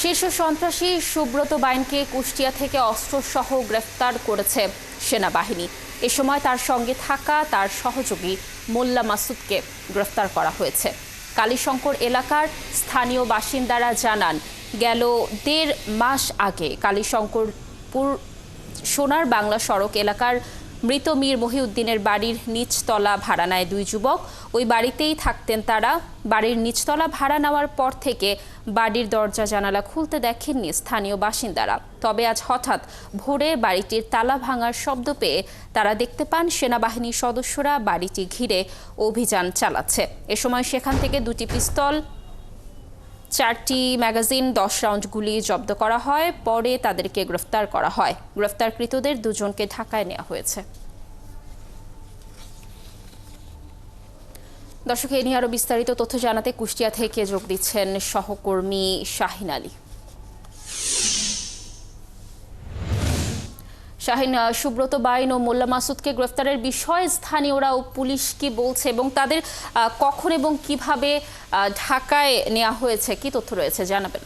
শীর্ষ সন্ত্রাসী সুব্রত বাইনকে কুষ্টিয়া থেকে অস্ত্রসহ গ্রেফতার করেছে সেনাবাহিনী। এ সময় তার সঙ্গে থাকা তার সহযোগী মোল্লা মাসুদকে গ্রেফতার করা হয়েছে। কালীশঙ্কর এলাকার স্থানীয় বাসিন্দারা জানান, গেল ১.৫ মাস আগে কালীশঙ্করপুর সোনার বাংলা সড়ক এলাকার মৃত মীর মহিউদ্দিনের বাড়ির নিচতলা ভাড়া নেয় দুই যুবক। ওই বাড়িতেই থাকতেন তারা। বাড়ির নিচতলা ভাড়া নেওয়ার পর থেকে বাড়ির দরজা জানালা খুলতে দেখেননি স্থানীয় বাসিন্দারা। তবে আজ হঠাৎ ভোরে বাড়িটির তালা ভাঙার শব্দ পেয়ে তারা দেখতে পান সেনাবাহিনীর সদস্যরা বাড়িটি ঘিরে অভিযান চালাচ্ছে। এ সময় সেখান থেকে ২টি পিস্তল, ৪টি ম্যাগাজিন, ১০ রাউন্ড গুলি জব্দ করা হয়। পরে তাদেরকে গ্রেফতার করা হয়। গ্রেফতারকৃতদের দুজনকে ঢাকায় নেওয়া হয়েছে। দর্শক, এ নিয়ে আরো বিস্তারিত তথ্য জানাতে কুষ্টিয়া থেকে যোগ দিচ্ছেন সহকর্মী শাহিন আলী। শাহিন, সুব্রত বাইন ও মোল্লা মাসুদকে গ্রেফতারের বিষয়ে স্থানীয়রা ও পুলিশ কি বলছে এবং তাদের কখন এবং কিভাবে ঢাকায় নেওয়া হয়েছে, কি তথ্য রয়েছে জানাবেন?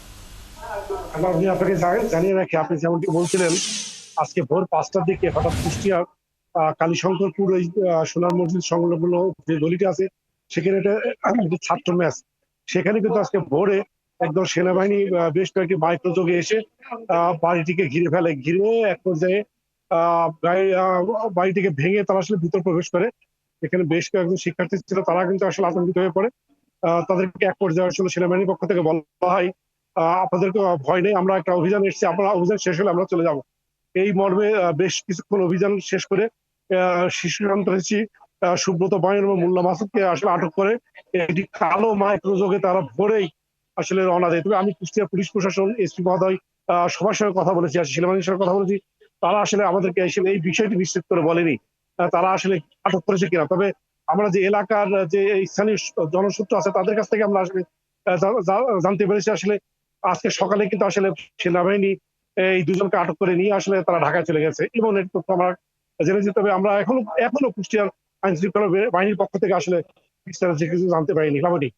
আমি আপনাকে জানিয়ে রাখি, আপনি যেমনটি বলছিলেন, আজকে ভোর ৫টার দিকে হঠাৎ কুষ্টিয়া কালীশঙ্করপুর ওই সোনার মসজিদ সংলগ্ন যে গলিটি আছে সেখানে একটা ছাত্র ম্যাচ, সেখানে কিন্তু আজকে ভোরে একদল সেনাবাহিনী বেশ কয়েকটি মাইক্রোযোগে এসে বাড়িটিকে ঘিরে ফেলে। ঘিরে এক পর্যায়ে বাড়িটিকে ভেঙে তারা আসলে ভিতর প্রবেশ করে। এখানে বেশ কয়েকজন শিক্ষার্থী ছিল, তারা কিন্তু আসলে আতঙ্কিত হয়ে পড়ে। তাদেরকে এক পর্যায়ে আসলে সেনাবাহিনীর পক্ষ থেকে বলা হয়, আপনাদেরকে ভয় নেই, আমরা একটা অভিযান এসেছি, আপনারা অভিযান শেষ হলে আমরা চলে যাব। এই মর্মে বেশ কিছুক্ষণ অভিযান শেষ করে শিশু সন্ত্রাসী সুব্রত বাইন এবং মোল্লা মাসুদকে আসলে আটক করে একটি কালো মাইক্রোযোগে তারা ভোরেই আসলে রওনা দেয়। তবে আমি কুষ্টিয়া পুলিশ প্রশাসন, এসপি মহোদয় সবার সঙ্গে কথা বলেছি, সেনাবাহিনীর সঙ্গে কথা বলেছি। তারা আসলে আমাদেরকে আসলে এই বিষয়টি নিশ্চিত করে বলেনি তারা আসলে আটক করেছে কিনা। তবে আমরা যে এলাকার যে স্থানীয় জনসূত্র আছে তাদের কাছ থেকে আমরা আসলে জানতে পেরেছি আসলে আজকে সকালে কিন্তু আসলে সেনাবাহিনী এই দুজনকে আটক করে নিয়ে আসলে তারা ঢাকায় চলে গেছে এবং এর তথ্য আমরা জেনেছি। তবে আমরা এখনো কুষ্টিয়ার আইন শৃঙ্খলা বাহিনীর পক্ষ থেকে আসলে বিস্তারিত কিছু জানতে পারিনি।